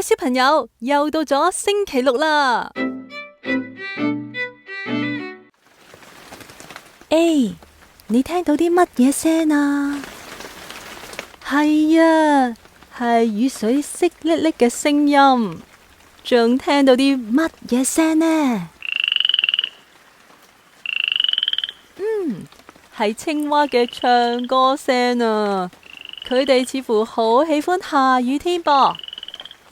小朋友，又到咗星期六啦。你聽到啲乜嘢聲啊？係啊，係雨水淅瀝瀝嘅聲音。仲聽到啲乜嘢聲呢？係青蛙嘅唱歌聲啊！佢哋似乎好喜歡下雨天噃，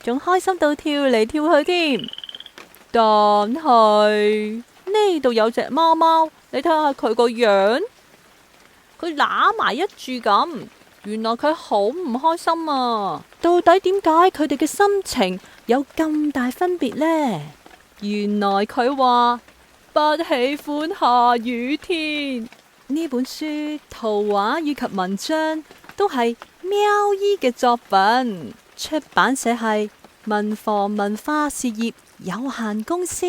仲開心到跳嚟跳去添。但係呢度有隻貓貓，你睇下佢個樣，佢揦埋一住咁，原來佢好唔開心啊！到底點解佢哋嘅心情有咁大分別呢？原來佢話不喜歡下雨天。呢本書圖畫以及文章都係喵姨嘅作品，出版社係文房文化事業有限公司。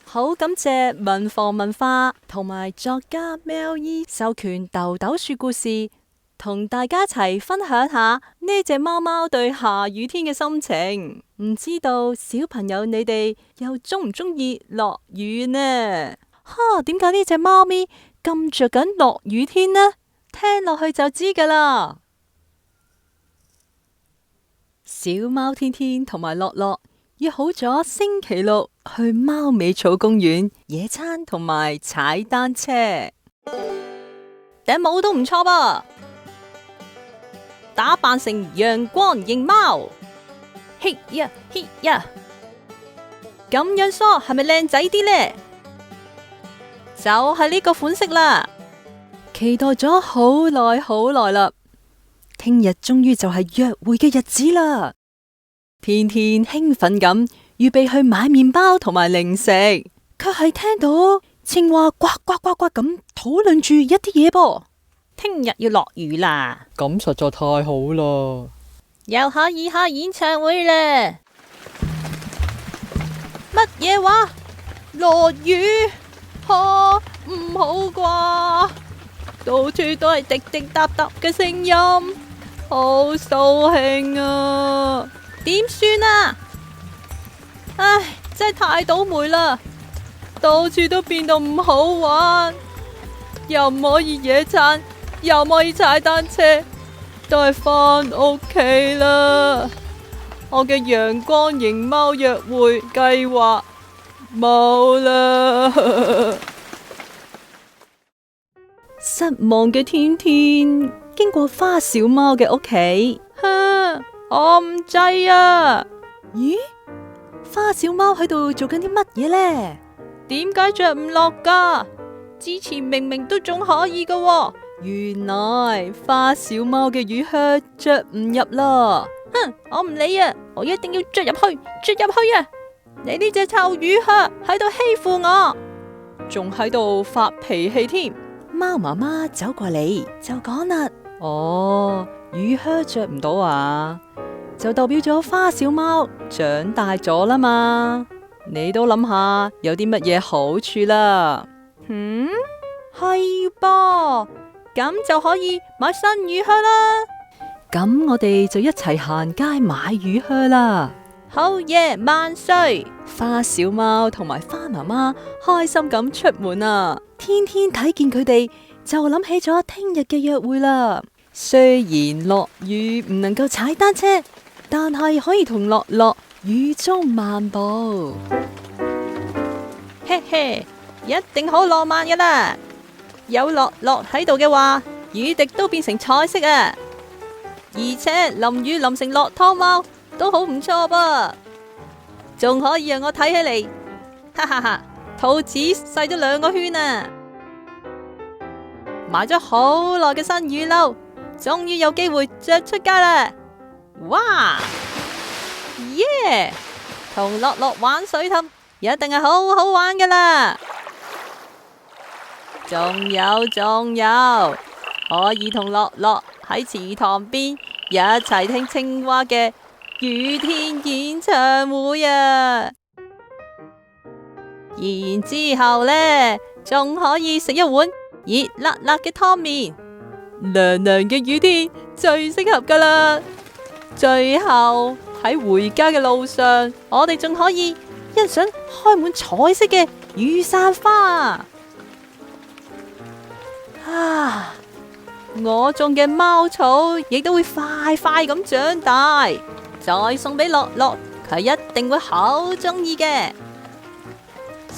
好感謝文房文化同埋作家喵姨授權豆豆說故事，同大家一齊分享下呢隻貓貓對下雨天嘅心情。唔知道小朋友你哋又中唔中意落雨呢？點解呢隻貓咪咁着緊落雨天呢？聽落去就知噶啦。小貓天天同埋樂樂約好咗星期六去貓尾草公園野餐同埋踩單車。頂帽都唔錯噃，打扮成陽光型貓，嘿呀嘿呀，咁樣梳係咪靚仔啲呢？就係呢個款式啦，期待咗好耐好耐啦，聽日終於就係約會嘅日子啦。天天興奮咁預備去買麵包同埋零食，卻係聽到青蛙呱呱呱呱咁討論住一啲嘢噃。聽日要落雨啦，咁實在太好啦，又可以開演唱會啦。乜嘢話？落雨？唔好啩！到處都係滴滴答答嘅聲音，好掃興啊！點算啊？唉，真係太倒霉啦！到處都變到唔好玩，又唔可以野餐，又唔可以踩單車，都係返屋企啦！我嘅陽光型貓約會計劃冇啦！失望嘅天天經過花小貓嘅屋企，我唔制啊！咦，花小貓喺度做緊啲乜嘢呢？點解着唔落噶？之前明明都仲可以噶喎。原來花小貓嘅雨靴着唔入啦！我唔理啊，我一定要着入去，着入去啊！你呢隻臭雨靴喺度欺負我，仲喺度發脾氣添。貓媽媽走過嚟就講啦：雨靴着唔到啊，就代表咗花小貓長大咗啦嘛。你都諗下有啲乜嘢好處啦？係噃，咁就可以買新雨靴啦。咁我哋就一齊行街買雨靴啦。好嘢，萬歲！花小貓同埋花媽媽開心咁出門啊！天天睇見佢哋，就諗起咗聽日嘅約會啦。雖然落雨唔能夠踩單車，但係可以同樂樂雨中漫步。嘿嘿，一定好浪漫噶啦！有樂樂喺度嘅話，雨滴都變成彩色啊！而且淋雨淋成落湯貓都好唔錯噃，仲可以讓我睇起嚟，哈哈哈，肚子細咗2個圈啊！買咗好耐嘅新雨褸，終於有機會着出街啦！哇，耶！同樂樂玩水氹，一定係好好玩噶啦！仲有，可以同樂樂喺池塘邊一齊聽青蛙嘅雨天演唱會啊！然之後呢，仲可以食一碗熱辣辣嘅湯麵，涼涼嘅雨天最適合噶啦。最後喺回家嘅路上，我哋仲可以欣賞開滿彩色嘅雨傘花。我種嘅貓草亦都會快快咁長大，再送俾樂樂，佢一定會好中意嘅。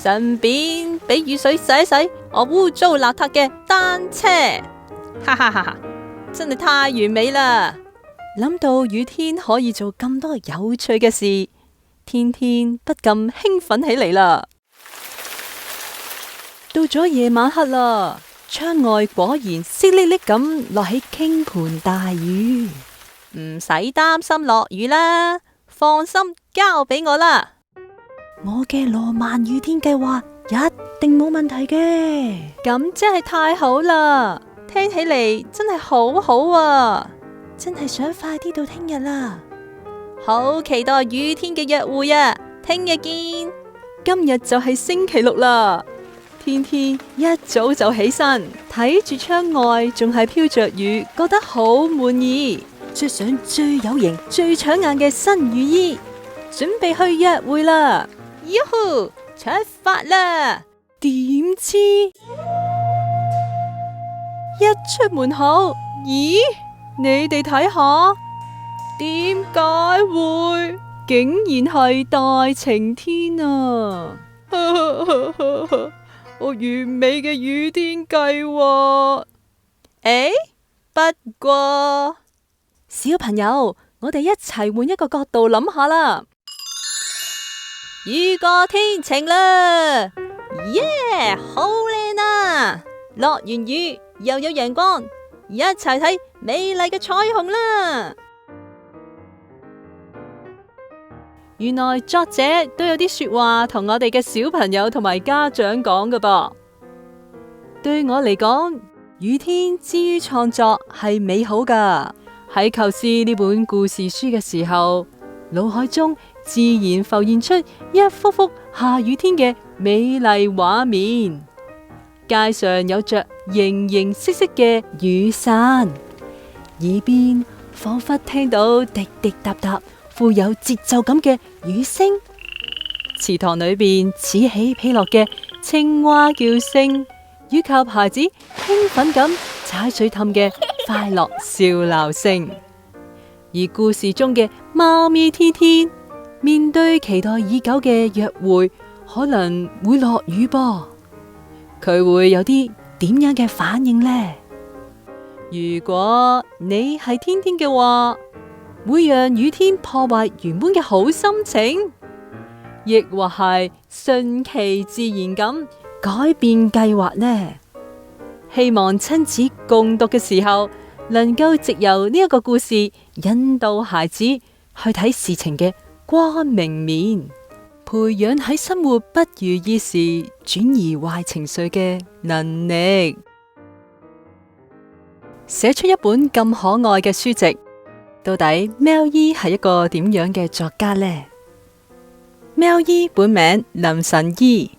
順便俾雨水洗洗我污糟邋遢嘅單車，哈哈哈哈！真係太完美啦！諗到雨天可以做咁多有趣嘅事，天天不禁興奮起嚟啦。到咗夜晚黑啦。窗外果然淅瀝瀝咁落起傾盆大雨，唔使擔心落雨啦，放心交俾我啦。我嘅羅曼雨天計劃一定冇問題嘅，咁真係太好啦！聽起嚟真係好好啊，真係想快啲到聽日啦，好期待雨天嘅約會啊！聽日見。今日就係星期六啦。天天一早就起身，睇住窗外仲係飄着雨，覺得好滿意。着上最有型、最搶眼嘅新雨衣，準備去約會啦！喲呼，出發啦！點知一出門口，咦？你哋睇下，點解會？竟然係大晴天啊！我完美嘅雨天計劃。不過小朋友，我哋一齊換一個角度諗下啦。雨過天晴啦，耶，好靚啊！落完雨又有陽光，一齊睇美麗嘅彩虹啦。原來作者都有啲說話同我哋嘅小朋友同埋家長講㗎噃。對我嚟講，雨天之於創作係美好㗎。喺構思呢本故事書嘅時候，腦海中自然浮現出一幅幅下雨天嘅美麗畫面。街上有着形形色色嘅雨傘，耳邊仿佛聽到滴滴答答富有節奏感嘅雨聲，池塘裏邊此起彼落嘅青蛙叫聲，以及孩子興奮咁踩水氹嘅快樂笑鬧聲。而故事中嘅貓咪天天面對期待已久嘅約會，可能會落雨噃，佢會有啲點樣嘅反應呢？如果你係天天嘅話，會讓雨天破壞原本嘅好心情，亦或係順其自然咁改變計劃呢？希望親子共讀嘅時候，能夠藉由呢一個故事引導孩子去睇事情嘅光明面，培養喺生活不如意時轉移壞情緒嘅能力，寫出一本咁可愛嘅書籍。到底喵姨係一個點樣嘅作家呢？喵姨本名林晨依，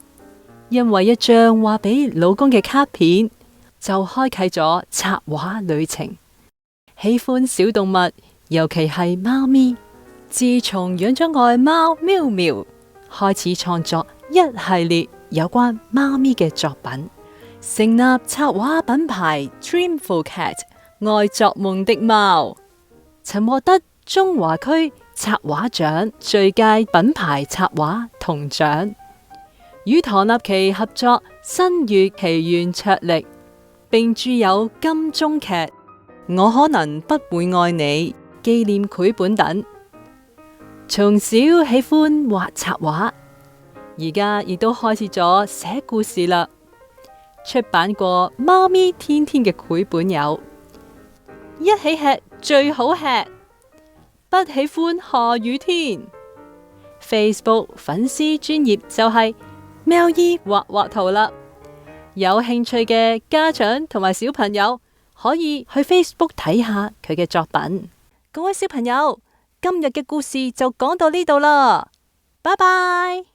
因為一張話俾老公嘅卡片，就開啟咗插畫旅程。喜歡小動物，尤其係貓咪。自從養咗愛貓喵喵，開始創作一系列有關貓咪嘅作品，成立插畫品牌 Dreamful Cat 愛作夢的貓，曾獲得中華區插畫獎最佳品牌插畫銅獎，與唐立淇合作《新月奇緣卓力》，並著有金鐘劇《我可能不會愛你》紀念繪本等。從小喜歡畫插畫，而家亦都開始咗寫故事啦。出版過《貓咪天天》嘅繪本有《一起吃最好吃》，不喜歡下雨天。Facebook 粉絲專頁就係喵姨畫畫圖啦。有興趣嘅家長同埋小朋友可以去 Facebook 睇下佢嘅作品。各位小朋友，今日嘅故事就講到呢度啦，拜拜。